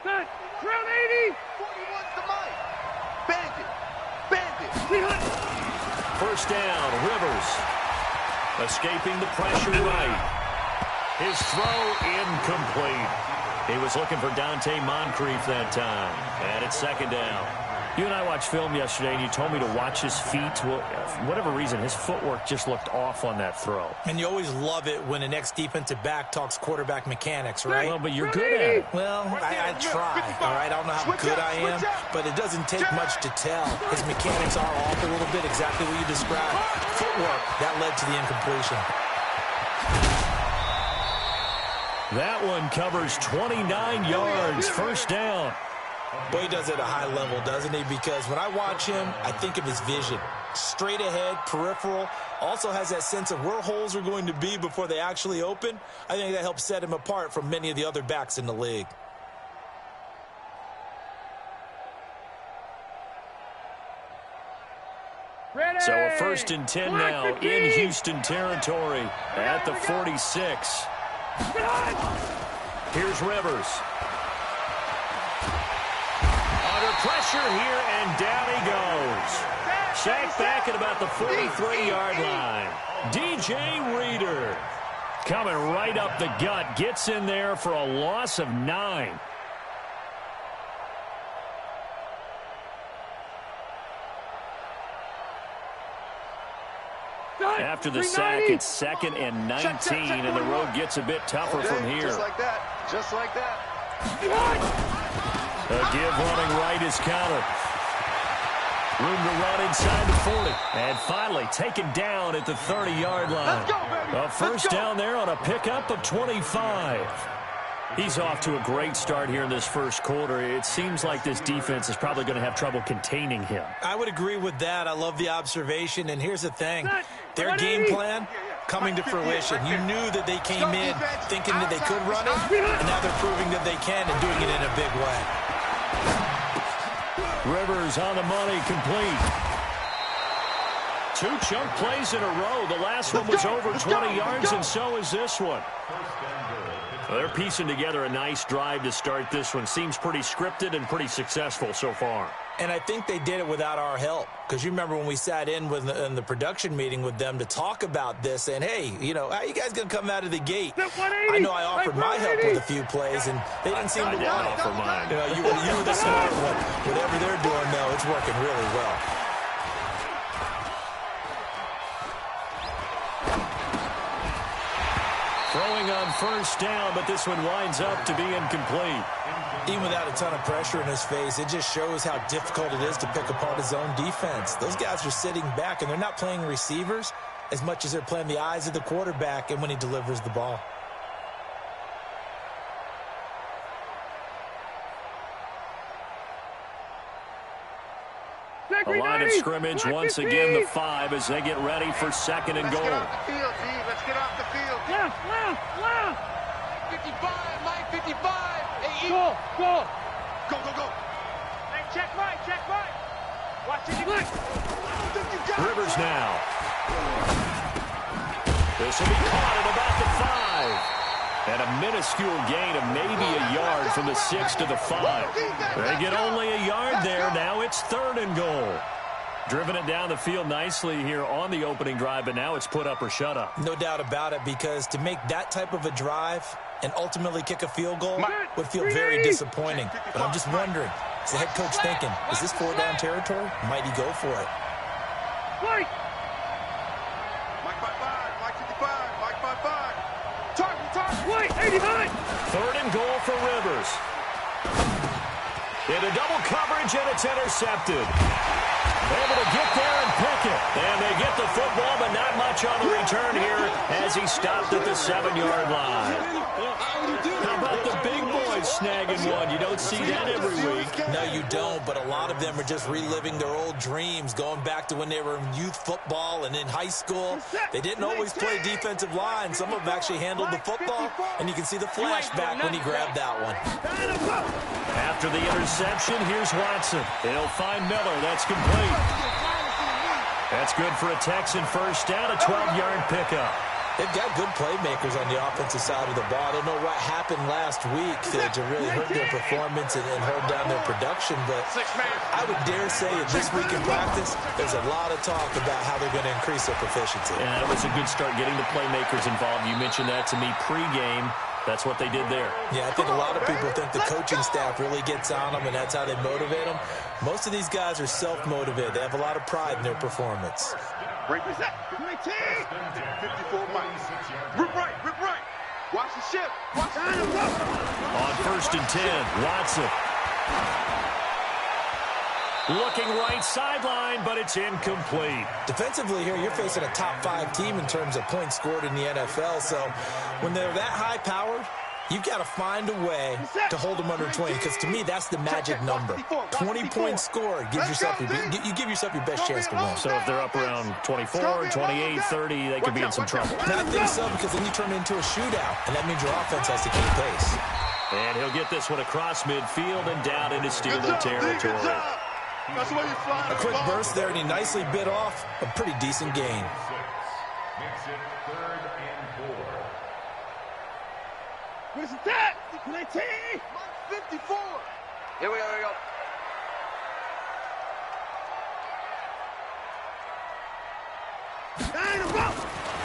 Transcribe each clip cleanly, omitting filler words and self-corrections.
Set. Round 80. 41's the mic. Bandit. Bandit. First down, Rivers. Escaping the pressure right. His throw incomplete. He was looking for Dante Moncrief that time. And it's second down. You and I watched film yesterday, and you told me to watch his feet. Well, for whatever reason, his footwork just looked off on that throw. And you always love it when the next defensive back talks quarterback mechanics, right? Well, but you're good at it. Well, I try, all right? I don't know how good I am, but it doesn't take much to tell. His mechanics are off a little bit, exactly what you described. Footwork, that led to the incompletion. That one covers 29 yards. First down. Boy, he does it at a high level, doesn't he? Because when I watch him, I think of his vision. Straight ahead, peripheral. Also has that sense of where holes are going to be before they actually open. I think that helps set him apart from many of the other backs in the league. Ready. So a 1st and 10 now in Houston territory at the 46. Here's Rivers. Under pressure here, and down he goes. Sacked back at about the 43-yard line. DJ Reader coming right up the gut. Gets in there for a loss of 9. After the sack, it's 2nd and 19, and the road gets a bit tougher from here. Just like that. Just like that. A give running right is counted. Room to run inside the 40. And finally taken down at the 30-yard line. Let's go, baby. A first down there on a pickup of 25. He's off to a great start here in this first quarter. It seems like this defense is probably going to have trouble containing him. I would agree with that. I love the observation. And here's the thing. Their game plan coming to fruition. You knew that they came in thinking that they could run it, and now they're proving that they can and doing it in a big way. Rivers on the money, complete. 2 chunk plays in a row. The last one was over 20 yards, and so is this one. Well, they're piecing together a nice drive to start this one. Seems pretty scripted and pretty successful so far. And I think they did it without our help. Because you remember when we sat in the production meeting with them to talk about this, and hey, you know, how you guys going to come out of the gate? I know I offered my help with a few plays, and they didn't seem to want it. For mine. You know, you were the smart one. Whatever they're doing, though, it's working really well. Throwing on first down, but this one winds up to be incomplete. Even without a ton of pressure in his face, it just shows how difficult it is to pick apart his own defense. Those guys are sitting back, and they're not playing receivers as much as they're playing the eyes of the quarterback and when he delivers the ball. A line of scrimmage once again, the 5 as they get ready for 2nd and goal. Let's get off the field, G. Let's get off the field. Left. 55, Mike, 55. Hey, Go. Go. Hey, check right. Watch it. Rivers now. This will be caught at about the 5. And a minuscule gain of maybe a yard from the 6 to the 5. They get only a yard there. Now it's 3rd and goal. Driven it down the field nicely here on the opening drive, but now it's put up or shut up. No doubt about it, because to make that type of a drive and ultimately kick a field goal would feel very disappointing. But I'm just wondering, is the head coach thinking, is this 4-down territory? Might he go for it? Right. Mike by 5. Mike 55. Mike by 5. Target. Right. 89. 3rd and goal for Rivers. Into double coverage, and it's intercepted. Able to get there and pick it. And they get the football, but not much on the return here as he stopped at the 7-yard line. How about the big boys snagging one? You don't see that every week. No, you don't, but a lot of them are just reliving their old dreams, going back to when they were in youth football and in high school. They didn't always play defensive line. Some of them actually handled the football, and you can see the flashback when he grabbed that one. After the interception, here's Watson. He'll find Miller. That's complete. That's good for a Texan first down, a 12-yard pickup. They've got good playmakers on the offensive side of the ball. I don't know what happened last week to really hurt their performance and hold down their production, but I would dare say that this week in practice, there's a lot of talk about how they're going to increase their proficiency. Yeah, that was a good start getting the playmakers involved. You mentioned that to me pregame. That's what they did there. Yeah, I think a lot of people think the coaching staff really gets on them, and that's how they motivate them. Most of these guys are self-motivated. They have a lot of pride in their performance. Break this up. 54 miles. Rip right. Watch the ship. Watch the On 1st and 10, Watson. Looking right sideline, but it's incomplete. Defensively here, you're facing a top 5 team in terms of points scored in the NFL. So when they're that high-powered, you've got to find a way to hold them under 20, because to me, that's the magic number. 20 points scored gives yourself you give yourself your best chance to win. So if they're up around 24, 28, 30, they could be in some trouble. And I think so, because then you turn it into a shootout, and that means your offense has to keep pace. And he'll get this one across midfield and down into Steeler territory. That's the way you fly. A quick burst there, and he nicely bit off a pretty decent gain. Makes it 3rd and 4. What is that? 19! 54. Here we go.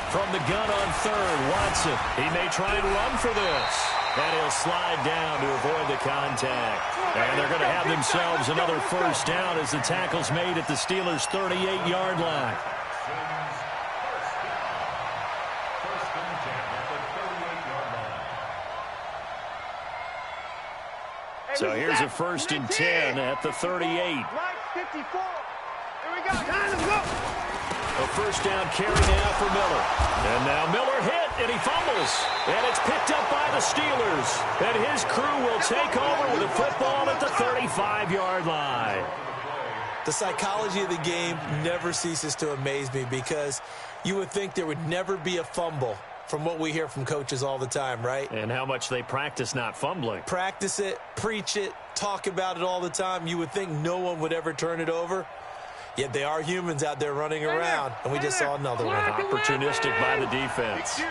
From the gun on 3rd, Watson. He may try and run for this. And he'll slide down to avoid the contact. And they're going to have themselves another 1st down as the tackle's made at the Steelers' 38-yard line. So here's a 1st and 10 at the 38. 54. Here we go. A 1st down carry now for Miller. And now Miller hit, and he fumbles. And it's picked up by the Steelers. And his crew will take over with a football at the 35-yard line. The psychology of the game never ceases to amaze me, because you would think there would never be a fumble from what we hear from coaches all the time, right? And how much they practice not fumbling. Practice it, preach it, talk about it all the time. You would think no one would ever turn it over. Yet they are humans out there running around, and we just saw another one. Opportunistic by the defense.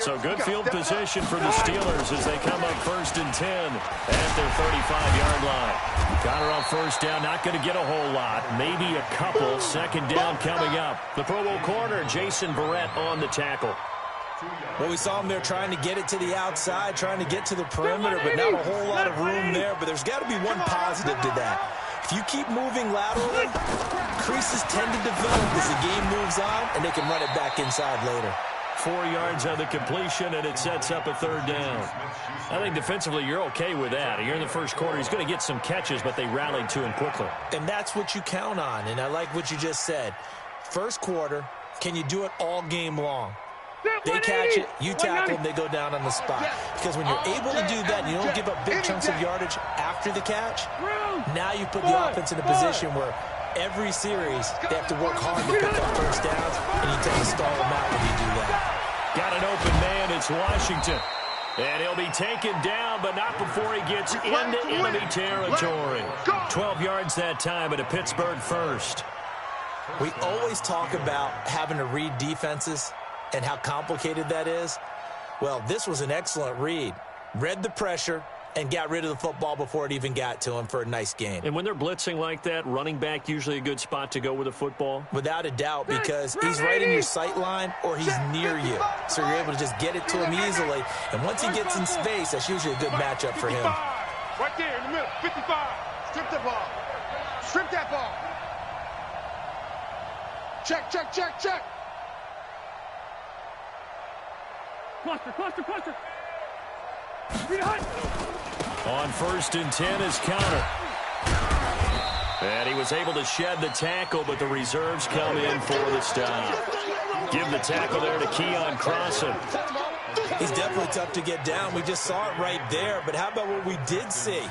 So good field position for the Steelers as they come up 1st and 10 at their 35-yard line. Connor on 1st down, not going to get a whole lot. Maybe a couple. 2nd down coming up. The Pro Bowl corner, Jason Verrett, on the tackle. Well, we saw him there trying to get it to the outside, trying to get to the perimeter, but not a whole lot of room there. But there's got to be one positive to that. If you keep moving laterally, creases tend to develop as the game moves on, and they can run it back inside later. 4 yards on the completion, and it sets up a 3rd down. I think defensively you're okay with that. You're in the 1st quarter. He's going to get some catches, but they rallied to him quickly. And that's what you count on, and I like what you just said. 1st quarter, can you do it all game long? They catch it, you tackle them, they go down on the spot. Because when you're able to do that and you don't give up big chunks of yardage after the catch, now you put the offense in a position where every series they have to work hard to pick up 1st downs, and you tend to stall them out when you do that. Got an open man, it's Washington. And he'll be taken down, but not before he gets into enemy territory. 12 yards that time at a Pittsburgh 1st. We always talk about having to read defenses and how complicated that is. Well, this was an excellent read. Read the pressure and got rid of the football before it even got to him for a nice gain. And when they're blitzing like that, running back usually a good spot to go with a football? Without a doubt, because he's right in your sight line or he's near you. So you're able to just get it to him easily. And once he gets in space, that's usually a good matchup for him. Right there in the middle. 55. Strip the ball. Strip that ball. Check. Cluster. On 1st and 10 is Connor. And he was able to shed the tackle, but the reserves come in for the stop. Give the tackle there to Keon Crossan. He's definitely tough to get down. We just saw it right there. But how about what we did see?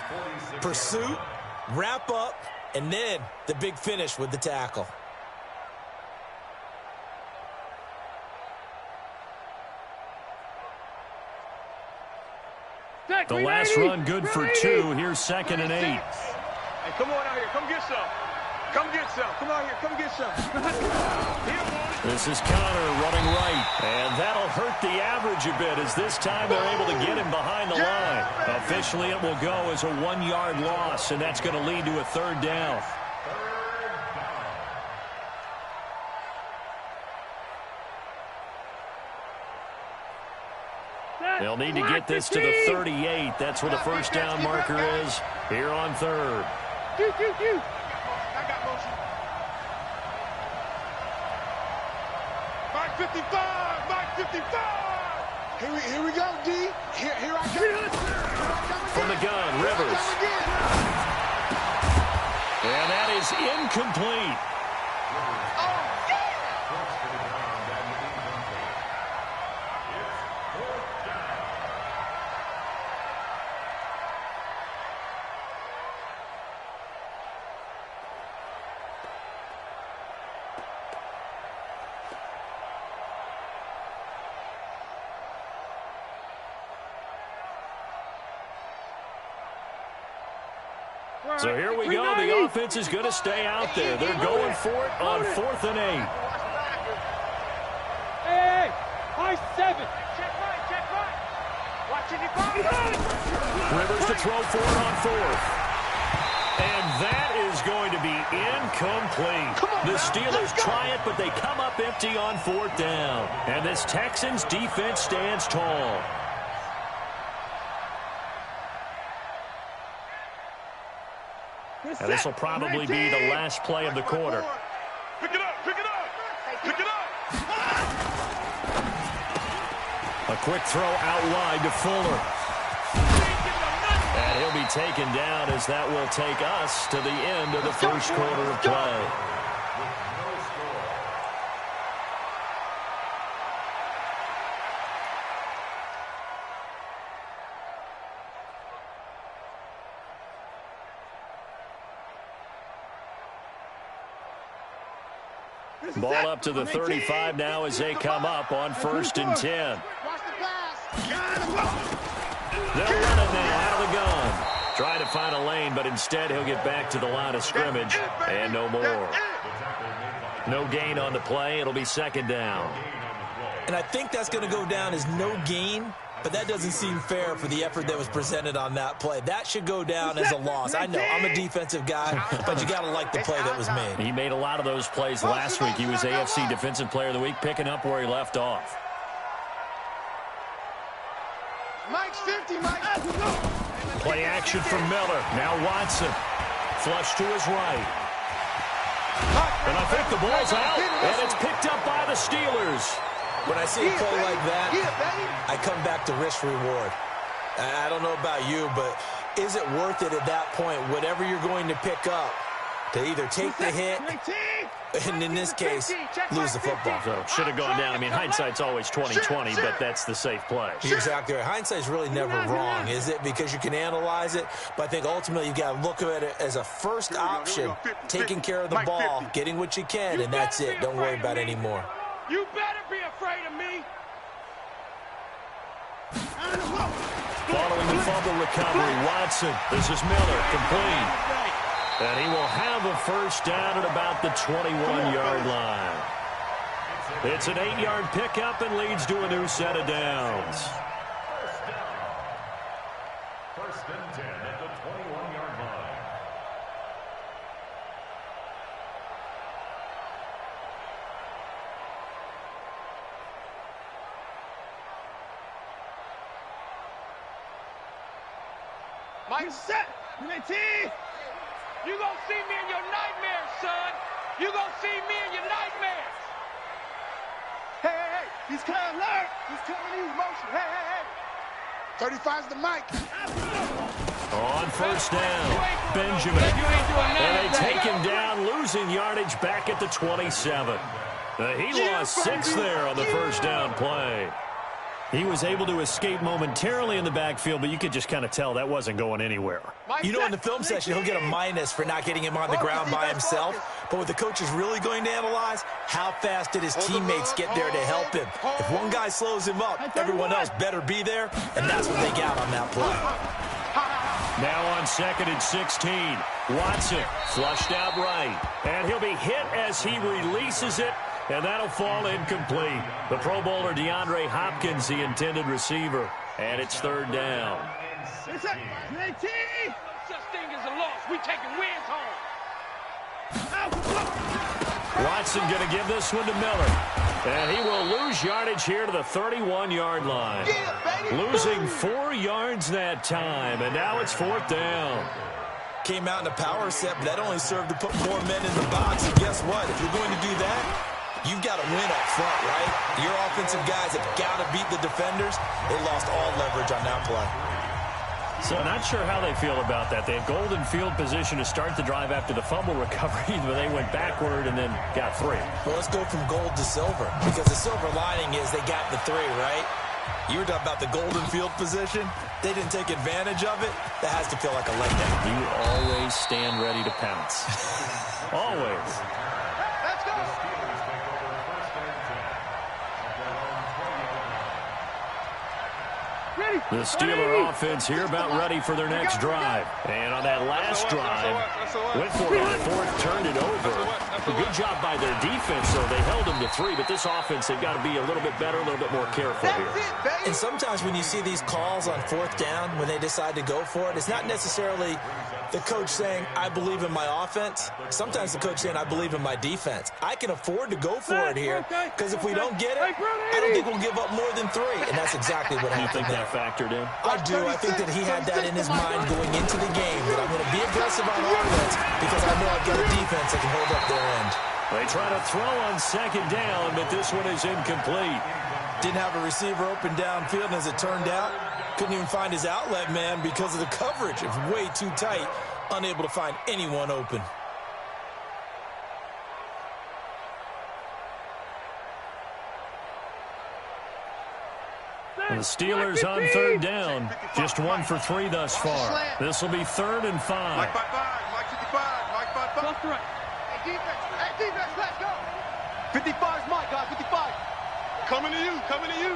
Pursuit, wrap up, and then the big finish with the tackle. The last run good for 2. Here's 2nd and 8. Hey, come on out here. Come get some. Come on here. Come get some. This is Connor running right. And that'll hurt the average a bit, as this time they're able to get him behind the line. Officially, it will go as a 1-yard loss, and that's going to lead to a 3rd down. They'll need to get this to the 38. That's where the first down marker is here on 3rd. I got motion. Mike 55! Mike 55! Here we go, D. Here I come. From the gun, Rivers. And that is incomplete. So here we go. The offense is going to stay out there. They're going for it on 4th and 8. Hey, high 7. Check right. Watching it go. Rivers to throw for it on 4th. And that is going to be incomplete. The Steelers try it, but they come up empty on 4th down. And this Texans defense stands tall. And this will probably be the last play of the quarter. Pick it up. A quick throw out wide to Fuller. And he'll be taken down, as that will take us to the end of the first quarter of play. Ball up to the 35 now as they come up on 1st and 10. They'll run it now out of the gun. Trying to find a lane, but instead he'll get back to the line of scrimmage, and no more. No gain on the play. It'll be 2nd down. And I think that's going to go down as no gain, but that doesn't seem fair for the effort that was presented on that play. That should go down as a loss. I know, I'm a defensive guy, but you got to like the play that was made. He made a lot of those plays last week. He was AFC Defensive Player of the Week, picking up where he left off. Mike's 50, Mike. Play action from Miller. Now Watson. Flush to his right. And I think the ball's out, and it's picked up by the Steelers. When I see a play like that, I come back to risk-reward. I don't know about you, but is it worth it at that point, whatever you're going to pick up, to either take the hit, and in this case, lose the football? So should have gone down. I mean, hindsight's always 20/20, but that's the safe play. You're exactly right. Hindsight's really never wrong, is it? Because you can analyze it, but I think ultimately you got to look at it as a first option, taking care of the ball, getting what you can, and that's it. Don't worry about any more. You better be afraid of me. Following the fumble recovery, Watson. This is Miller, complete. And he will have a first down at about the 21-yard line. It's an 8-yard pickup and leads to a new set of downs. First and 10 at the 21-yard line. Mike's set. You gonna see me in your nightmares, son. You gonna see me in your nightmares. Hey, he's coming alert. He's coming in motion. Hey. 35's the Mike. On first down, Benjamin. And they take him down, losing yardage back at the 27. He lost 6 there on the first down play. He was able to escape momentarily in the backfield, but you could just kind of tell that wasn't going anywhere. You know, in the film session, he'll get a minus for not getting him on the ground by himself. But what the coach is really going to analyze, how fast did his teammates get there to help him? If one guy slows him up, everyone else better be there, and that's what they got on that play. Now on 2nd and 16, Watson flushed out right. And he'll be hit as he releases it And that'll fall incomplete. The Pro Bowler DeAndre Hopkins, the intended receiver. And it's third down. No such thing as a loss. We taking wins home. Watson going to give this one to Miller. And he will lose yardage here to the 31-yard line. Losing 4 yards that time. And now it's fourth down. Came out in a power set, but that only served to put more men in the box. And guess what? If you're going to do that, you've got to win up front, right? Your offensive guys have got to beat the defenders. They lost all leverage on that play. So not sure how they feel about that. They had golden field position to start the drive after the fumble recovery, but they went backward and then got 3. Well, let's go from gold to silver, because the silver lining is they got the 3, right? You were talking about the golden field position. They didn't take advantage of it. That has to feel like a letdown. You always stand ready to pounce. Always. Let's go. The Steeler offense here about ready for their next drive. And on that last drive, went for it on fourth, turned it over. A good job by their defense, though. They held them to 3, but this offense, they've got to be a little bit better, a little bit more careful here. And sometimes when you see these calls on fourth down, when they decide to go for it, it's not necessarily the coach saying, I believe in my offense. Sometimes the coach saying, I believe in my defense. I can afford to go for it here, because if we don't get it, I don't think we'll give up more than 3. And that's exactly what happened. You think that factored in? I do. I think that he had that in his mind going into the game, that I'm going to be aggressive on offense because I know I've got a defense that can hold up their end. They try to throw on second down, but this one is incomplete. Didn't have a receiver open downfield, and as it turned out, couldn't even find his outlet man because of the coverage. It was way too tight, unable to find anyone open. The Steelers on third down. Just 1 for 3 thus far. This will be 3rd and 5. Mike 55, Mike 55, Mike 55. Left to right. Hey, defense, let's go. 55 is Mike, guys, 55. Coming to you, coming to you.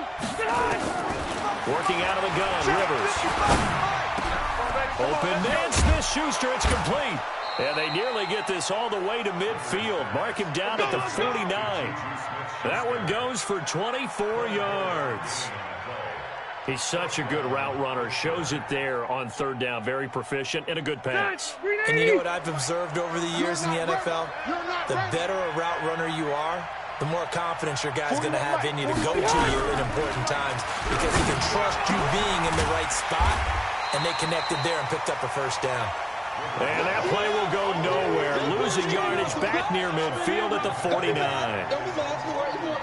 Working out of the gun, Rivers. Open man, Smith-Schuster, it's complete. And they nearly get this all the way to midfield. Mark him down at the 49. That one goes for 24 yards. He's such a good route runner. Shows it there on third down. Very proficient and a good pass. And you know what I've observed over the years in the NFL? The better a route runner you are, the more confidence your guy's going to have in you to go to you in important times, because he can trust you being in the right spot, and they connected there and picked up a first down. And that play will go nowhere. Losing yardage back near midfield at the 49.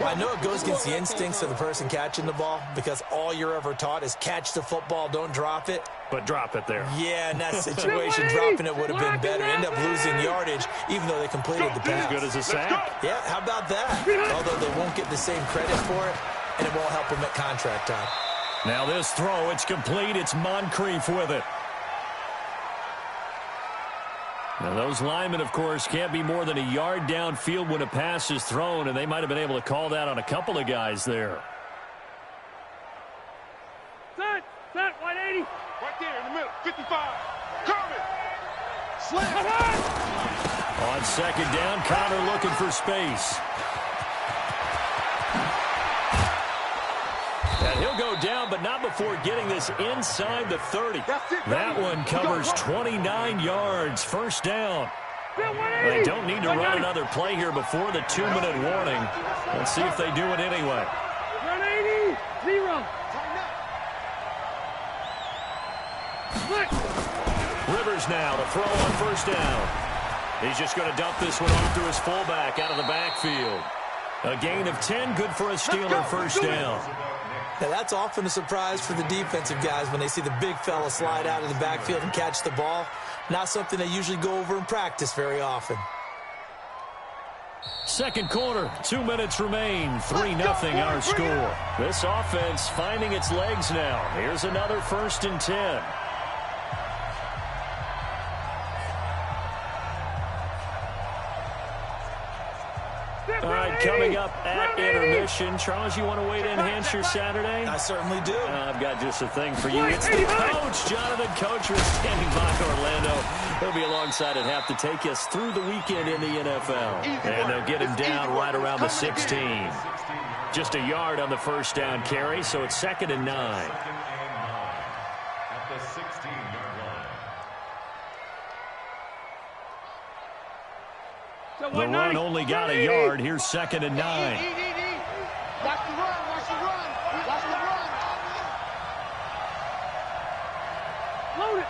Well, I know it goes against the instincts of the person catching the ball, because all you're ever taught is catch the football, don't drop it. But drop it there. Yeah, in that situation, dropping it would have been better. End up losing yardage, even though they completed the pass. As good as a sack. Yeah, how about that? Although they won't get the same credit for it, and it won't help them at contract time. Now this throw, it's complete. It's Moncrief with it. Now those linemen, of course, can't be more than a yard downfield when a pass is thrown, and they might have been able to call that on a couple of guys there. Set, 180. Right there in the middle, 55. Coming. On second down, Connor looking for space. And he'll go down, but not before getting this inside the 30. That one covers 29 yards. First down. They don't need to run another play here before the 2-minute warning. Let's see if they do it anyway. 180, 0. Rivers now to throw on first down. He's just going to dump this one off to his fullback out of the backfield. A gain of 10, good for a Steeler first down. Now, that's often a surprise for the defensive guys when they see the big fella slide out of the backfield and catch the ball. Not something they usually go over in practice very often. Second quarter, 2 minutes remain. 3-0 our score. This offense finding its legs now. Here's another 1st and 10. All right, coming up at intermission. Charles, you want to wait to enhance your Saturday? I certainly do. I've got just a thing for you. It's the coach, Jonathan Coachman, standing by Orlando. He'll be alongside at half to take us through the weekend in the NFL. And they'll get him down right around the 16. Just a yard on the first down carry, so it's 2nd and 9. At the 16-yard line. The run only got a yard. Here's 2nd and 9. Watch the run, watch the run, watch the run. Load it.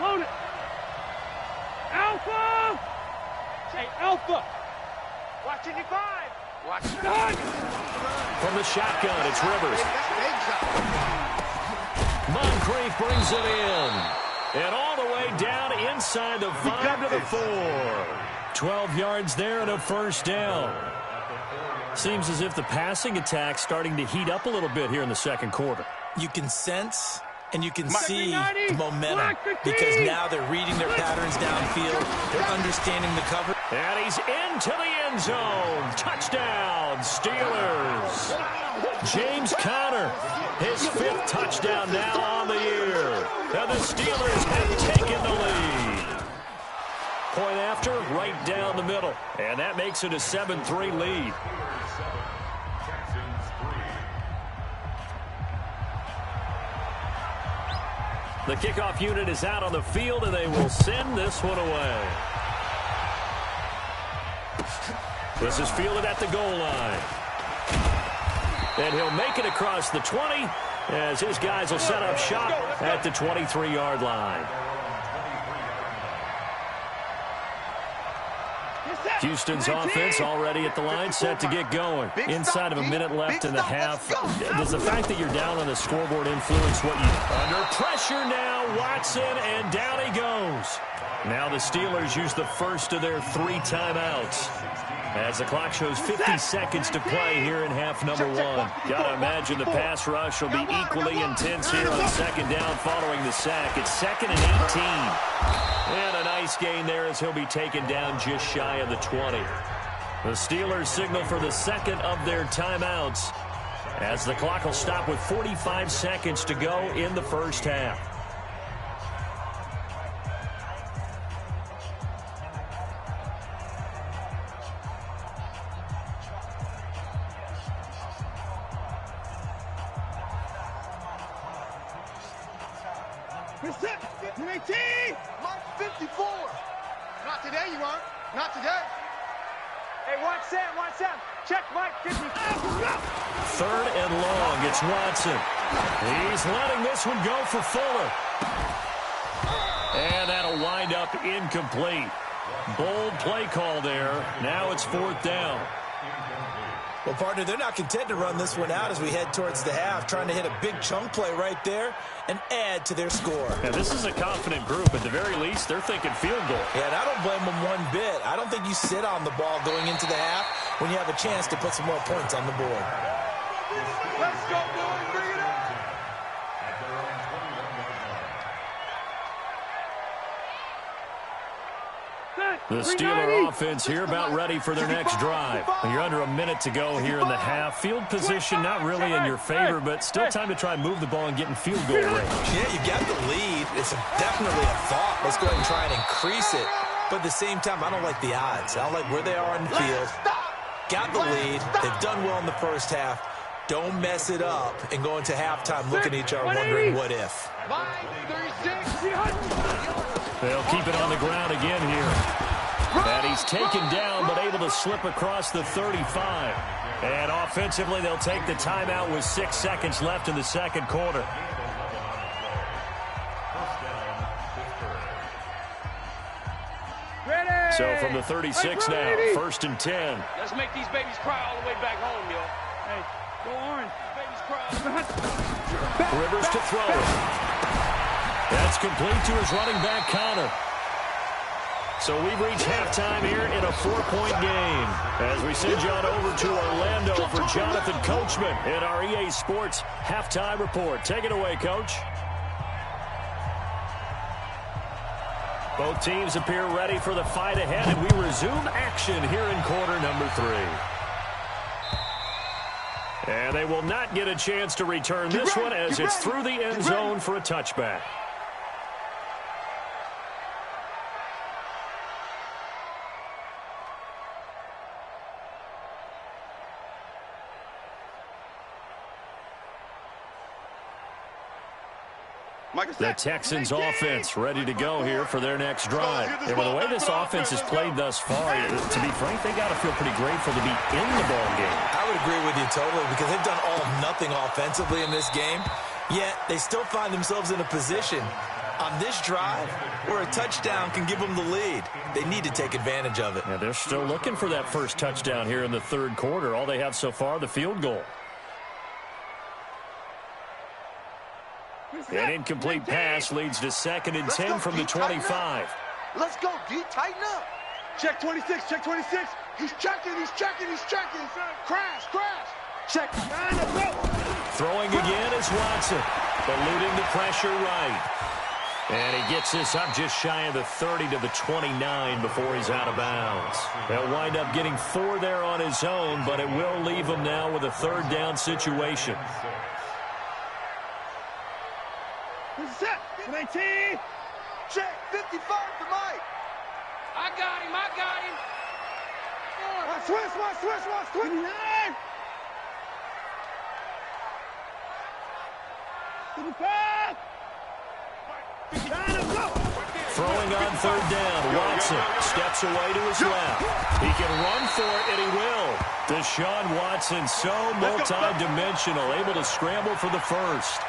Load it. Alpha. Hey, Alpha. Watch 55. Watch it. From the shotgun, it's Rivers. Moncrief brings it in. And all the way down inside the 5 to the 4. 12 yards there and a first down. Seems as if the passing attack's starting to heat up a little bit here in the second quarter. You can sense and you can see the momentum because now they're reading their patterns downfield. They're understanding the cover. And he's into the end zone. Touchdown, Steelers. James Conner, his 5th touchdown now on the year. And the Steelers have taken the lead. Point after, right down the middle. And that makes it a 7-3 lead. The kickoff unit is out on the field, and they will send this one away. This is fielded at the goal line. And he'll make it across the 20 as his guys will set up shop at the 23-yard line. Houston's offense already at the line, set to get going. Inside of a minute left in the half. Does the fact that you're down on the scoreboard influence what you... Under pressure now, Watson, and down he goes. Now the Steelers use the first of their 3 timeouts. As the clock shows 50 seconds to play here in half number 1. Gotta imagine the pass rush will be equally intense here on 2nd down following the sack. It's 2nd and 18. And a nice gain there as he'll be taken down just shy of the 20. The Steelers signal for the 2nd of their timeouts as the clock will stop with 45 seconds to go in the first half. Mike 54. Not today, you aren't. Not today. Hey, watch Sam, watch Sam. Check Mike 54. 3rd and long. It's Watson. He's letting this one go for Fuller. And that'll wind up incomplete. Bold play call there. Now it's 4th down. Well, partner, they're not content to run this one out as we head towards the half, trying to hit a big chunk play right there and add to their score. Yeah, this is a confident group. At the very least, they're thinking field goal. Yeah, and I don't blame them one bit. I don't think you sit on the ball going into the half when you have a chance to put some more points on the board. Let's go, boys. Bring it up. The Steeler offense here about ready for their next drive. You're under a minute to go here in the half. Field position not really in your favor, but still time to try and move the ball and get in field goal range. Yeah, you got the lead. It's definitely a thought. Let's go ahead and try and increase it. But at the same time, I don't like the odds. I don't like where they are on the field. Got the lead. They've done well in the first half. Don't mess it up and go into halftime looking at each other wondering what if. They'll keep it on the ground again here. And he's taken down, but able to slip across the 35. And offensively, they'll take the timeout with 6 seconds left in the second quarter. Ready. So from the 36 now, 1st and 10. Let's make these babies cry all the way back home, yo. Hey, go orange. Babies cry. Rivers to throw it. That's complete to his running back, Conner. So we've reached halftime here in a 4-point game as we send you on over to Orlando for Jonathan Coachman in our EA Sports Halftime Report. Take it away, Coach. Both teams appear ready for the fight ahead, and we resume action here in quarter number 3. And they will not get a chance to return this one as it's through the end zone for a touchback. The Texans offense ready to go here for their next drive. And with the way this offense has played thus far, to be frank, they got to feel pretty grateful to be in the ball game. I would agree with you totally because they've done all of nothing offensively in this game, yet they still find themselves in a position on this drive where a touchdown can give them the lead. They need to take advantage of it. Yeah, they're still looking for that first touchdown here in the third quarter. All they have so far, the field goal. An incomplete pass leads to 2nd and 10 from the 25. Let's go, D. Tighten up. Check 26, check 26. He's checking. Crash. Check. Throwing again is Watson, eluding the pressure right. And he gets this up just shy of the 30 to the 29 before he's out of bounds. He'll wind up getting 4 there on his own, but it will leave him now with a third down situation. Set. 19. Check 55 for Mike. I got him. Switch. 29. Throwing on third down, Watson steps away to his left. He can run for it, and he will. Deshaun Watson, so multi-dimensional, able to scramble for the first.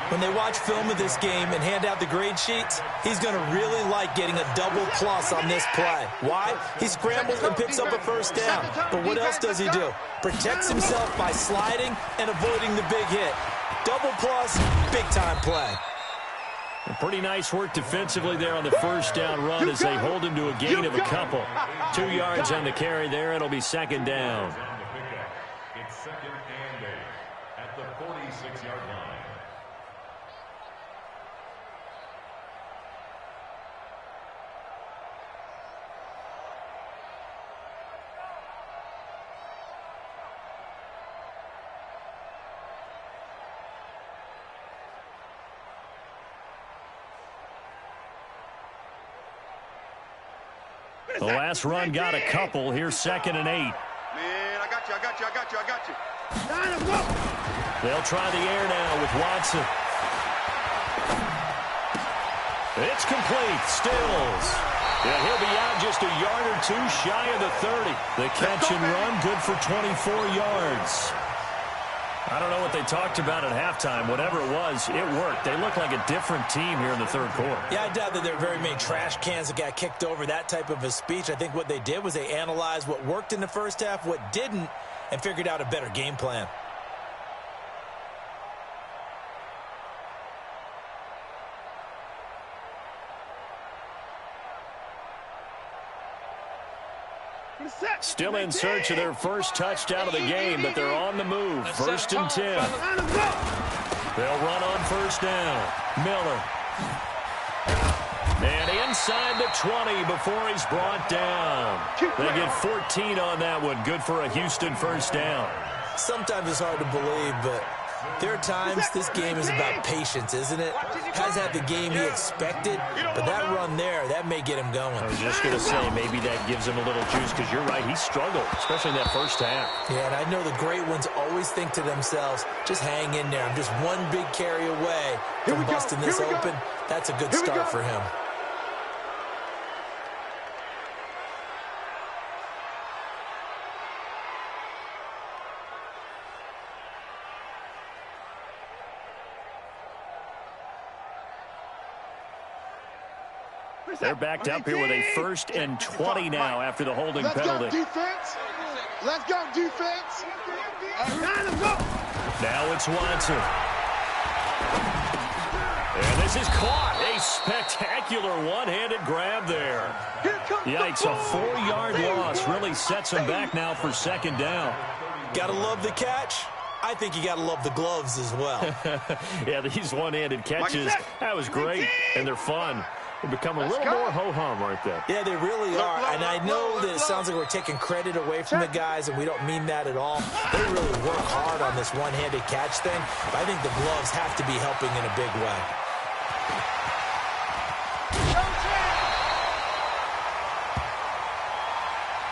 When they watch film of this game and hand out the grade sheets, he's going to really like getting a double plus on this play. Why? He scrambles and picks up a first down. But what else does he do? Protects himself by sliding and avoiding the big hit. Double plus, big-time play. Pretty nice work defensively there on the first down run as they hold him to a gain of a couple. 2 yards on the carry there. It'll be 2nd down. It's 2nd and 8 at the 46-yard line. The last run got a couple. Here's 2nd and 8. Man, I got you. They'll try the air now with Watson. It's complete. Stills. Yeah, he'll be out just a yard or 2 shy of the 30. The catch and run good for 24 yards. I don't know what they talked about at halftime. Whatever it was, it worked. They look like a different team here in the third quarter. Yeah, I doubt that there are very many trash cans that got kicked over, that type of a speech. I think what they did was they analyzed what worked in the first half, what didn't, and figured out a better game plan. Still in search of their first touchdown of the game, but they're on the move. 1st and 10. They'll run on first down. Miller. And inside the 20 before he's brought down. They get 14 on that one. Good for a Houston first down. Sometimes it's hard to believe, but there are times this game is about patience, isn't it? Hasn't had the game he expected, but that run there, that may get him going. I was just going to say, maybe that gives him a little juice, because you're right, he struggled, especially in that first half. Yeah, and I know the great ones always think to themselves, just hang in there. I'm just one big carry away from busting this open. That's a good start for him. They're backed up here with a 1st and 20 now after the holding penalty. Let's go, defense. Now it's Watson. And this is caught. A spectacular one-handed grab there. Yikes, a 4-yard loss really sets him back now for 2nd down. Gotta love the catch. I think you gotta love the gloves as well. Yeah, these one-handed catches, that was great, and they're fun. They become a little more ho-hum, aren't they? Yeah, they really are. And I know that it sounds like we're taking credit away from the guys, and we don't mean that at all. They really work hard on this one-handed catch thing, but I think the gloves have to be helping in a big way.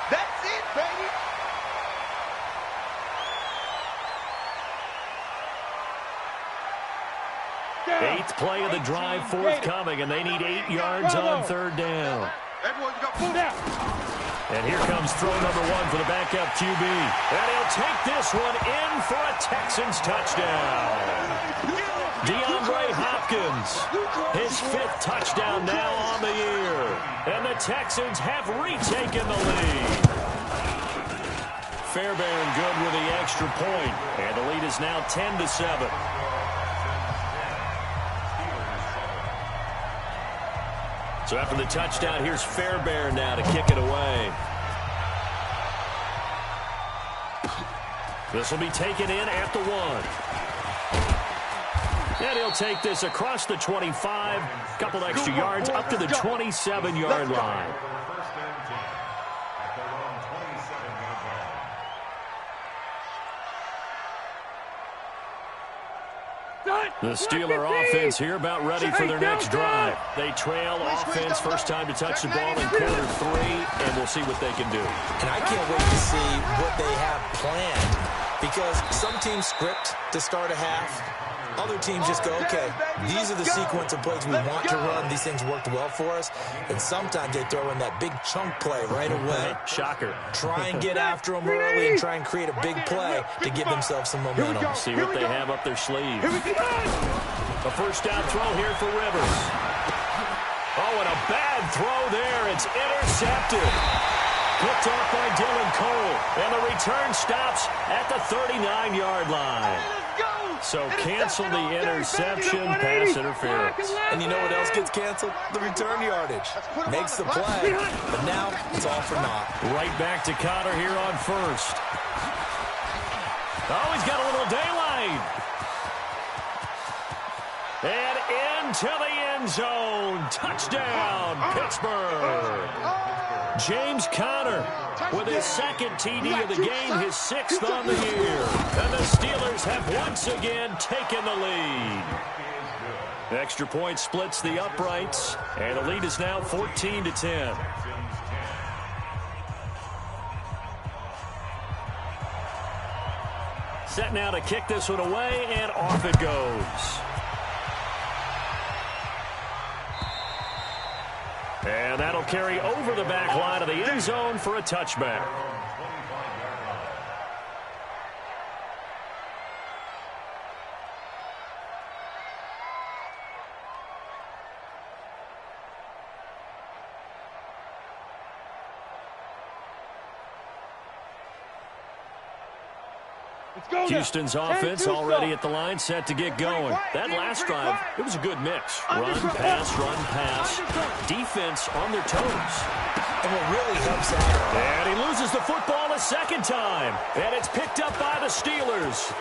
That's it, baby. Eighth play of the drive forthcoming, and they need 8 yards on third down. Everyone, you got food. And here comes throw number 1 for the backup QB. And he'll take this one in for a Texans touchdown. DeAndre Hopkins, his 5th touchdown now on the year. And the Texans have retaken the lead. Fairbairn good with the extra point. And the lead is now 10-7. So after the touchdown, here's Fairbairn now to kick it away. This will be taken in at the 1. And he'll take this across the 25, couple extra yards up to the 27-yard line. The Steeler offense here about ready for their next drive. They trail offense, first time to touch the ball in quarter 3, and we'll see what they can do. And I can't wait to see what they have planned, because some teams script to start a half. Other teams just go, okay, these are the sequence of plays we want to run. These things worked well for us. And sometimes they throw in that big chunk play right away. Shocker. Try and get after them early and try and create a big play to give themselves some momentum. See what they have up their sleeve. A first down throw here for Rivers. Oh, and a bad throw there. It's intercepted. Picked off by Dylan Cole. And the return stops at the 39-yard line. So cancel the interception, pass interference. And you know what else gets canceled? The return yardage. Makes the play, but now it's all for naught. Right back to Cotter here on first. Oh, he's got a little daylight. And into the end zone. Touchdown, Pittsburgh. James Conner with his 2nd TD of the game, his 6th on the year. And the Steelers have once again taken the lead. The extra point splits the uprights, and the lead is now 14-10. Set now to kick this one away, and off it goes. And that'll carry over the back line of the end zone for a touchback. Houston's offense already at the line, set to get going. That last drive, it was a good mix. Run, pass. Defense on their toes. And what really helps out. And he loses the football a 2nd time. And it's picked up by the Steelers.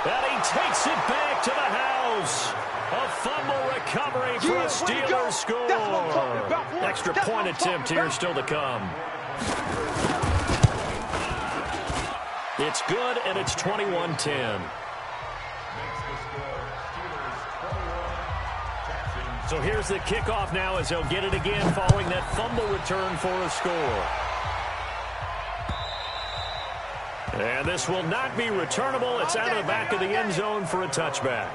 And he takes it back to the house. A fumble recovery for a Steelers score. Extra point attempt here still to come. It's good, and it's 21-10. So here's the kickoff now as they'll get it again following that fumble return for a score. And this will not be returnable. It's out of the back of the end zone for a touchback.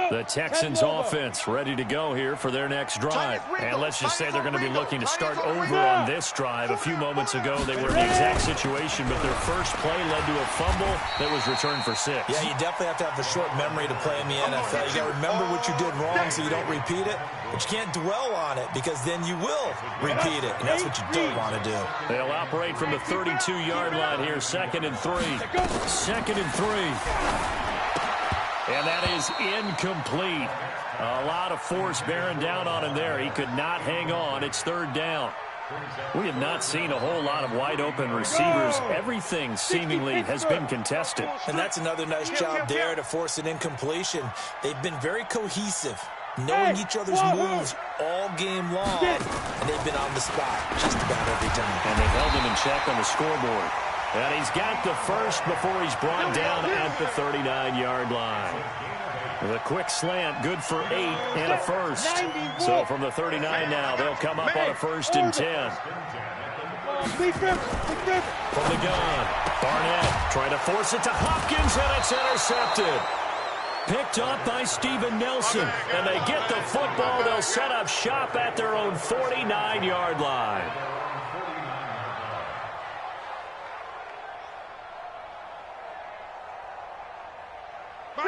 The Texans offense ready to go here for their next drive. And let's just say they're going to be looking to start over on this drive. A few moments ago, they were in the exact situation, but their first play led to a fumble that was returned for 6. Yeah, you definitely have to have a short memory to play in the NFL. You got to remember what you did wrong so you don't repeat it, but you can't dwell on it because then you will repeat it, and that's what you don't want to do. They'll operate from the 32-yard line here, 2nd and 3. 2nd and 3. And that is incomplete. A lot of force bearing down on him there. He could not hang on. It's third down. We have not seen a whole lot of wide-open receivers. Everything seemingly has been contested. And that's another nice job there to force an incompletion. They've been very cohesive, knowing each other's moves all game long, and they've been on the spot just about every time. And they've held him in check on the scoreboard. And he's got the first before he's brought down at the 39-yard line. The quick slant, good for 8 and a first. So from the 39 now, they'll come up on a 1st and 10. From the gun, Barnett trying to force it to Hopkins, and it's intercepted. Picked up by Steven Nelson, and they get the football. They'll set up shop at their own 49-yard line.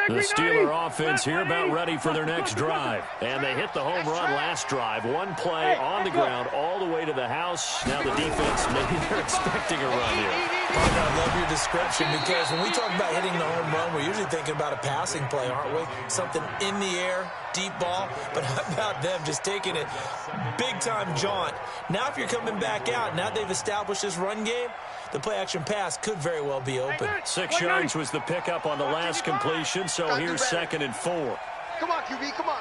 The Steeler offense here about ready for their next drive. And they hit the home run last drive. One play on the ground all the way to the house. Now the defense, maybe they're expecting a run here. I love your description, because when we talk about hitting the home run, we're usually thinking about a passing play, aren't we? Something in the air, deep ball. But how about them just taking it big-time jaunt? Now if you're coming back out, now they've established this run game, the play-action pass could very well be open. 6 yards was the pickup on the last completion, so here's 2nd and 4. Come on, QB, come on.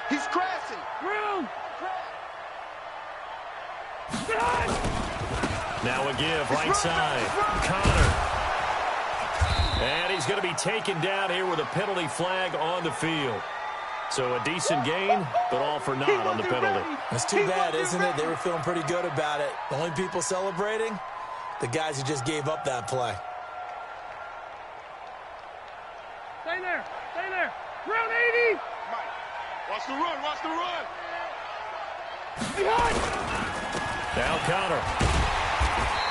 He's crashing. Now a give, right side. Connor. And he's going to be taken down here with a penalty flag on the field. So a decent gain, but all for naught on the penalty. That's too bad, isn't it? They were feeling pretty good about it. The only people celebrating, the guys who just gave up that play. Stay there. Stay there. Round 80. Mike, watch the run. Watch the run. Now Connor.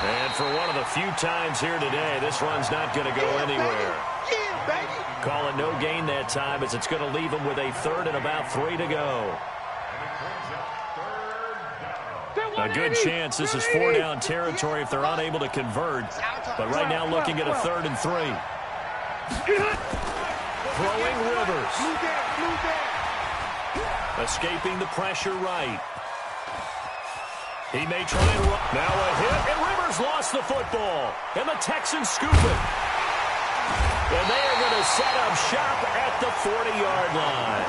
And for one of the few times here today, this run's not going to go anywhere. Yeah, baby. Call it no gain that time, as it's going to leave them with a 3rd and about 3 to go. A good chance this is 4-down territory if they're unable to convert. But right now looking at a 3rd and 3. Throwing Rivers. Escaping the pressure right. He may try and run. Now a hit, and Rivers lost the football. And the Texans scoop it. And they are going to set up shop at the 40-yard line.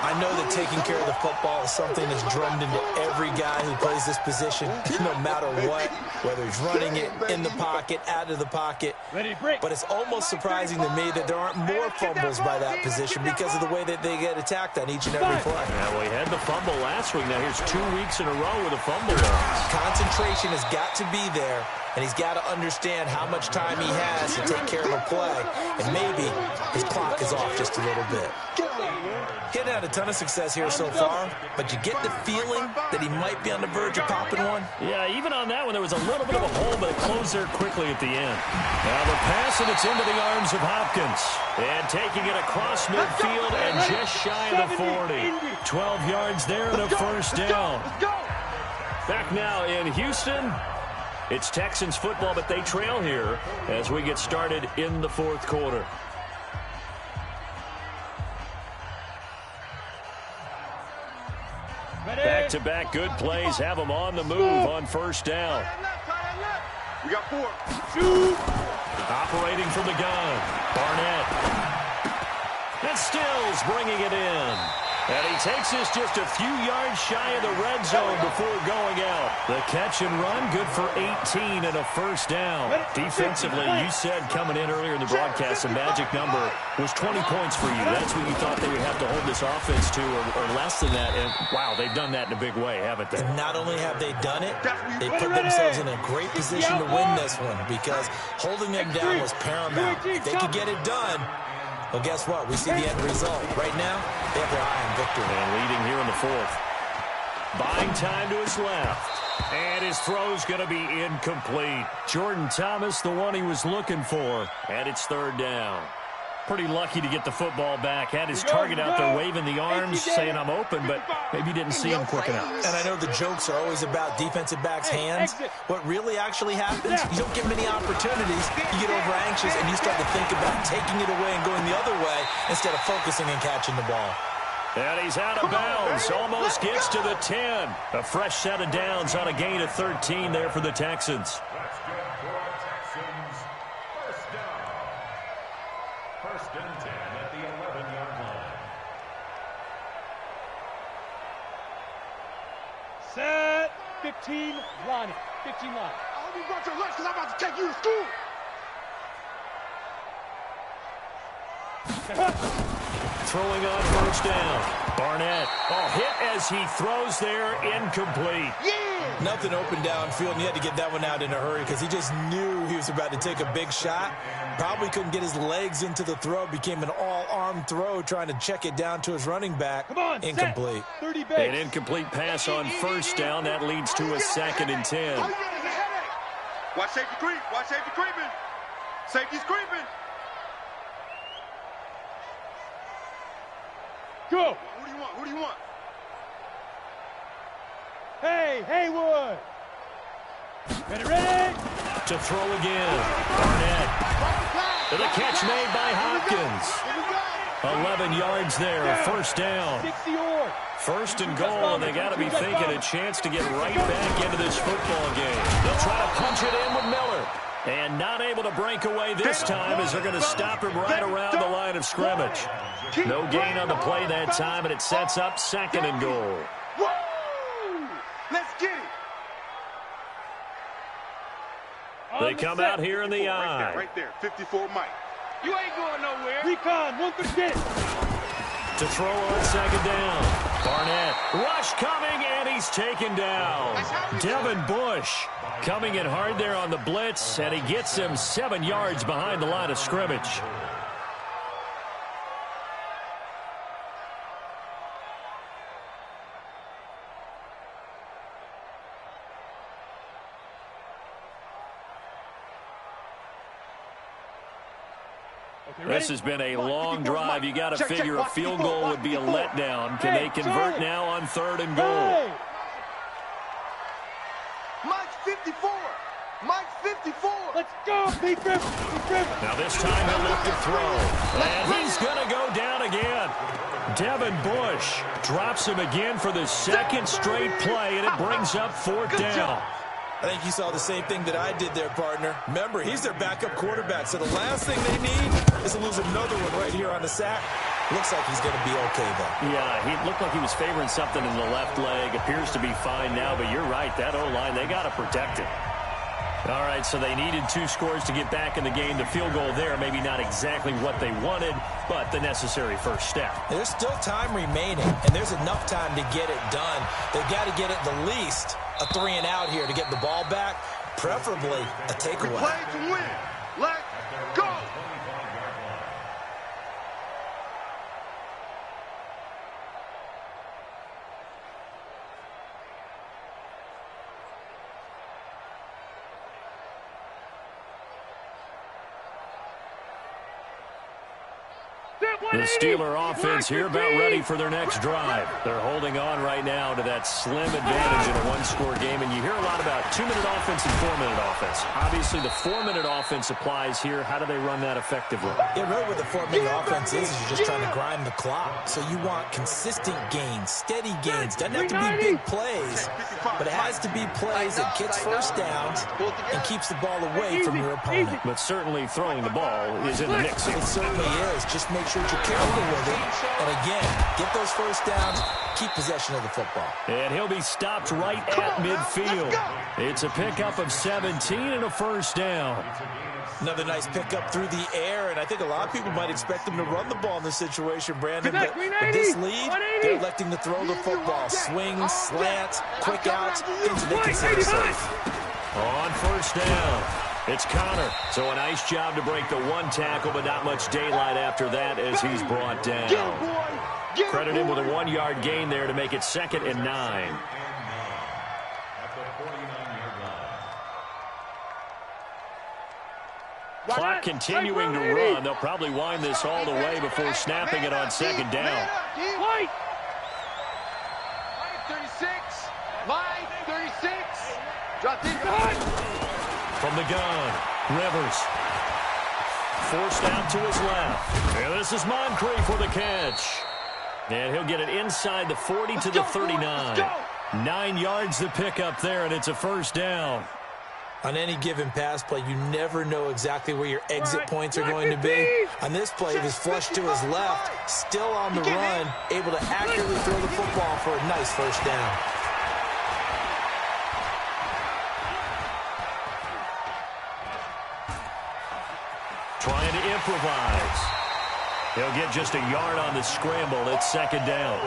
I know that taking care of the football is something that's drummed into every guy who plays this position, no matter what, whether he's running it, in the pocket, out of the pocket. But it's almost surprising to me that there aren't more fumbles by that position because of the way that they get attacked on each and every play. Yeah, well, he had the fumble last week. Now here's 2 weeks in a row with a fumble loss. Concentration has got to be there, and he's got to understand how much time he has to take care of a play. And maybe his clock is off just a little bit. He hasn't had a ton of success here so far, but you get the feeling that he might be on the verge of popping one. Yeah, even on that one, there was a little bit of a hole, but it closed there quickly at the end. Now the pass, and it's into the arms of Hopkins. And taking it across midfield and just shy of the 40. 12 yards there and a 1st down. Back now in Houston. It's Texans football, but they trail here as we get started in the 4th quarter. Back-to-back good plays have them on the move on 1st down. We got 4. Operating from the gun, Barnett. And Stills bringing it in. And he takes this just a few yards shy of the red zone before going out. The catch and run, good for 18 and a 1st down. Defensively, you said coming in earlier in the broadcast, the magic number was 20 points for you. That's what you thought they would have to hold this offense to, or less than that. And, wow, they've done that in a big way, haven't they? And not only have they done it, they put themselves in a great position to win this one, because holding them down was paramount. If they could get it done, well, guess what? We see the end result. Right now, they have their eye on victory. And leading here in the 4th. Buying time to his left. And his throw's going to be incomplete. Jordan Thomas, the one he was looking for. And it's 3rd down. pretty lucky to get the football back. Had his target out there waving the arms, saying I'm open, but maybe didn't see him quick enough. And I know the jokes are always about defensive backs' hands. What really actually happens, you don't get many opportunities. You get over anxious, and you start to think about taking it away and going the other way instead of focusing and catching the ball. And he's out of bounds. Almost gets to the 10. A fresh set of downs on a gain of 13 there for the Texans. That's good for our Texans. First down. First and 10 at the 11-yard line. Set. 15 line. 15 line. I hope you brought your lunch because I'm about to take you to school. Throwing on first down. Barnett. Oh, hit as he throws there. Incomplete. Yeah! Nothing open downfield, and he had to get that one out in a hurry because he just knew he was about to take a big shot. Probably couldn't get his legs into the throw. Became an all-arm throw trying to check it down to his running back. Come on, incomplete. 30 An incomplete pass on first down. That leads to a 2nd and 10. Watch safety creep. Watch safety creeping. Safety's creeping. Go. Who do you want? Who do you want? Hey, Haywood. Ready? To throw again. Barnett. The catch made by Hopkins. 11 yards there. First down. 60 yards. First and goal, and they got to be thinking a chance to get right back into this football game. They'll try to punch it in with Miller. And not able to break away this time as they're going to stop him right around the line of scrimmage. No gain on the play that time, and it sets up 2nd and goal. Woo! Let's get it. They come out here in the I. Right there. 54 Mike. You ain't going nowhere. Recon, 150. To throw on 2nd down. Barnett. Rush coming, and he's taken down. Devin Bush coming in hard there on the blitz, and he gets him 7 yards behind the line of scrimmage. This has been a long drive. You got to figure a field goal would be a letdown. Can they convert now on 3rd and goal? Mike's 54. Mike's 54. Let's go, Pete Griffin. Now this time he'll look to throw. And he's going to go down again. Devin Bush drops him again for the 2nd straight play, and it brings up 4th down. I think you saw the same thing that I did there, partner. Remember, he's their backup quarterback, so the last thing they need is to lose another one right here on the sack. Looks like he's going to be okay, though. Yeah, he looked like he was favoring something in the left leg. Appears to be fine now, but you're right. That O-line, they got to protect it. All right, so they needed 2 scores to get back in the game. The field goal there, maybe not exactly what they wanted, but the necessary first step. There's still time remaining, and there's enough time to get it done. They've got to get at the least a 3 and out here to get the ball back, preferably a takeaway. Play to win. Let's go. The Steeler offense here about ready for their next drive. They're holding on right now to that slim advantage in a 1-score game, and you hear a lot about 2-minute offense and 4-minute offense. Obviously, the 4-minute offense applies here. How do they run that effectively? Yeah, really what the 4-minute offense is you're just trying to grind the clock. So you want consistent gains, steady gains. Doesn't have to be big plays, but it has to be plays that gets first downs and keeps the ball away from your opponent. But certainly throwing the ball is in the mix here. It certainly is. Just make sure you're careful with it. And again, get those first downs, keep possession of the football. And he'll be stopped right at midfield. It's a pickup of 17 and a first down. Another nice pickup through the air, and I think a lot of people might expect them to run the ball in this situation, Brandon. But with this lead, they're electing to throw the football. Swings, slants, quick outs, things that they consider safe. On first down, it's Connor. So a nice job to break the 1 tackle, but not much daylight after that as he's brought down. Credit him with a 1-yard gain there to make it 2nd and 9. Clock continuing to run. They'll probably wind this all the way before snapping it on second down. Line 36. Line 36. Drop deep. From the gun, Rivers. Forced out to his left. And this is Moncrief for the catch. And he'll get it inside the 40 to the 39. 9 yards to pick up there, and it's a first down. On any given pass play, you never know exactly where your exit points are going to be. On this play, he was flushed to his left, still on the run, able to accurately throw the football for a nice first down. Trying to improvise. He'll get just a yard on the scramble. It's second down.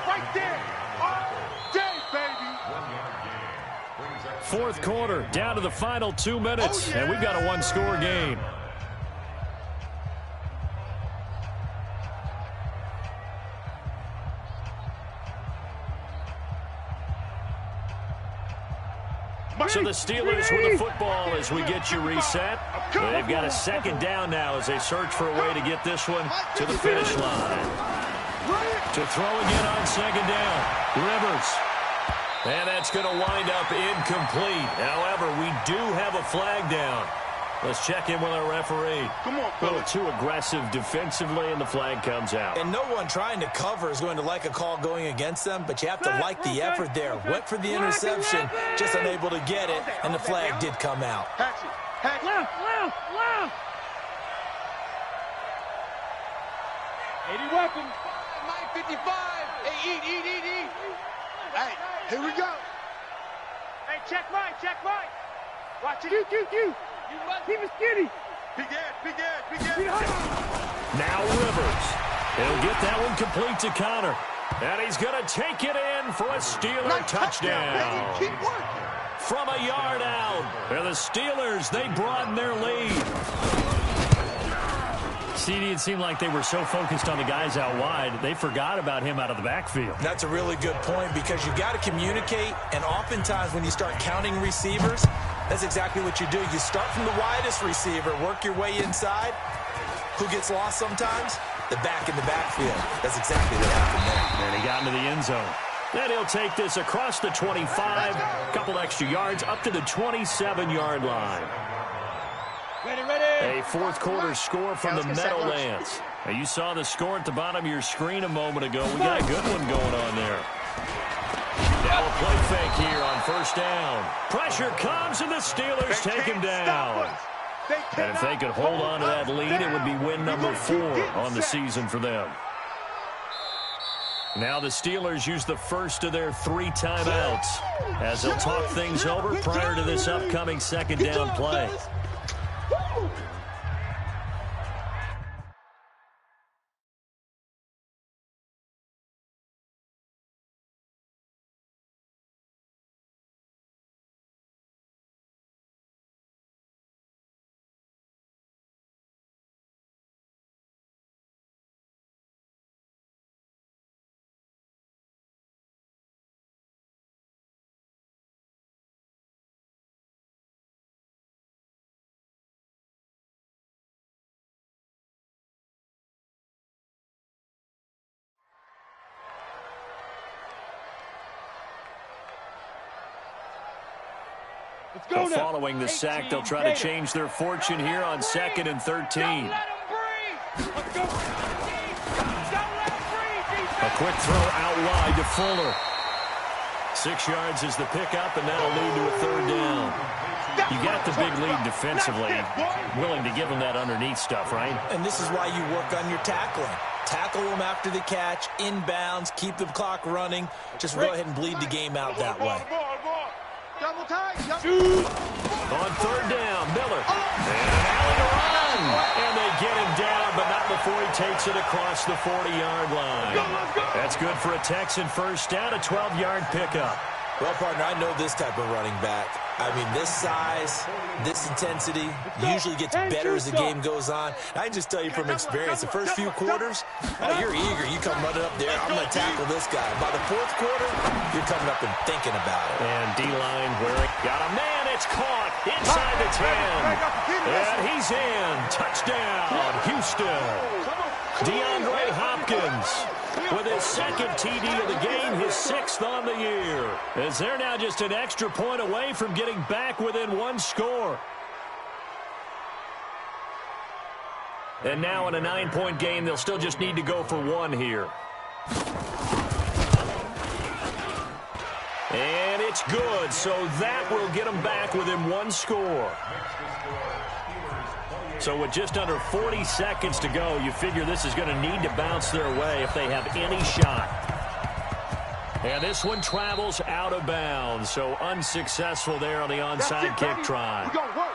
Right there. All day, baby. Fourth quarter, down to the final 2 minutes, and we've got a one-score game. So the Steelers with the football as we get you reset. They've got a second down now as they search for a way to get this one to the finish line. To throw again on second down, Rivers. And that's going to wind up incomplete. However, we do have a flag down. Let's check in with our referee. Come on, a little too aggressive defensively, and the flag comes out. And no one trying to cover is going to like a call going against them, but you have to like the effort there. Went for the interception, just unable to get it, and the flag did come out. Hatch it. Hatch it. Left. 80 weapons. Mike 55. Hey, eat. Hey, here we go. Hey, check Mike. Watch it. You. Keep it skinny. Big edge. Now Rivers. He'll get that one complete to Connor. And he's going to take it in for a Steeler touchdown. Keep working. From a yard out. And the Steelers, they broaden their lead. CD, it seemed like they were so focused on the guys out wide, they forgot about him out of the backfield. That's a really good point because you got to communicate, and oftentimes when you start counting receivers, that's exactly what you do. You start from the widest receiver, work your way inside. Who gets lost sometimes? The back in the backfield. That's exactly what happened there. And he got into the end zone. Then he'll take this across the 25, a couple extra yards, up to the 27-yard line. Ready. A fourth quarter score from the Meadowlands. Now, you saw the score at the bottom of your screen a moment ago. We got a good one going on there. Now a play fake here on first down. Pressure comes, and the Steelers take him down. And if they could hold on to that lead, it would be win number 4 on the season for them. Now the Steelers use the first of their 3 timeouts as they'll talk things over prior to this upcoming second down play. So following the sack, they'll try to change their fortune here on 2nd and 13. A quick throw out wide to Fuller. 6 yards is the pickup, and that'll lead to a third down. You got the big lead defensively. Willing to give them that underneath stuff, right? And this is why you work on your tackling. Tackle them after the catch, inbounds, keep the clock running. Just go ahead and bleed the game out that way. Double time. On third down, Miller. And an alley run. And they get him down, but not before he takes it across the 40-yard line. That's good for a Texan first down, a 12-yard pickup. Well, partner, I know this type of running back. I mean, this size, this intensity usually gets better as the game goes on. I can just tell you from experience, the first few quarters, you're eager. You come running up there, I'm going to tackle this guy. By the fourth quarter, you're coming up and thinking about it. And D-line wearing, got a man It's caught inside the 10. And he's in. Touchdown, Houston. DeAndre Hopkins with his second TD of the game, his 6th on the year. As they're now just an extra point away from getting back within 1 score. And now in a 9-point game, they'll still just need to go for 1 here. And it's good, so that will get them back within 1 score. So with just under 40 seconds to go, you figure this is going to need to bounce their way if they have any shot. And this one travels out of bounds, so unsuccessful there on the onside kick try. We're going to work.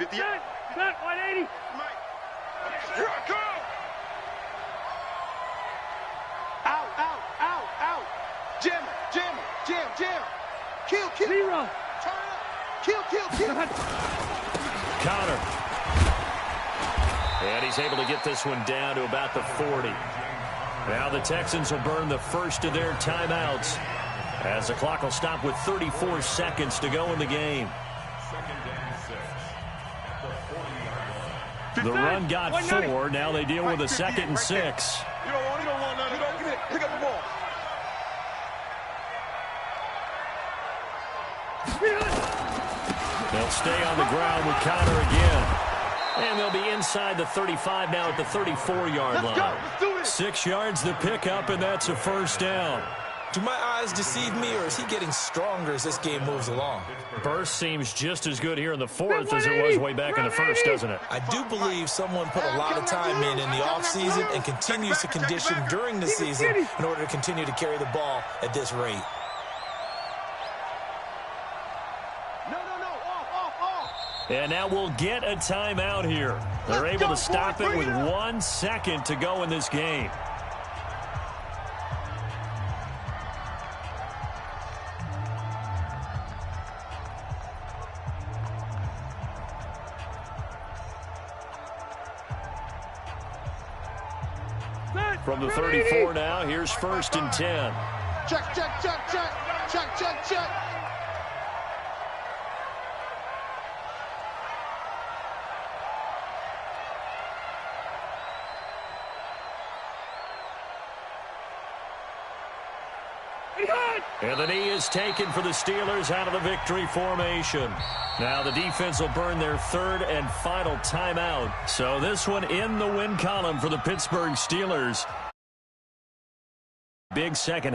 Set, 180. Here I come. Out. Jam. Kill. Zero. Turn up. Kill. Connor. And he's able to get this one down to about the 40. Now the Texans will burn the first of their timeouts as the clock will stop with 34 seconds to go in the game. The run got 4. Now they deal with a 2nd and 6. You don't want none. Give it. Pick up the ball. They'll stay on the ground with Connor again. And they'll be inside the 35 now at the 34-yard line. Let's do this. 6 yards the pickup, and that's a first down. Do my eyes deceive me, or is he getting stronger as this game moves along? Burst seems just as good here in the 4th as it was way back in the 1st, doesn't it? I do believe someone put a lot of time in the offseason and continues to condition during the season in order to continue to carry the ball at this rate. No. Off. And now we'll get a timeout here. They're able to stop it with 1 second to go in this game. From the 34 now, here's 1st and 10. Check. And the knee is taken for the Steelers out of the victory formation. Now the defense will burn their 3rd and final timeout. So this one in the win column for the Pittsburgh Steelers. Big second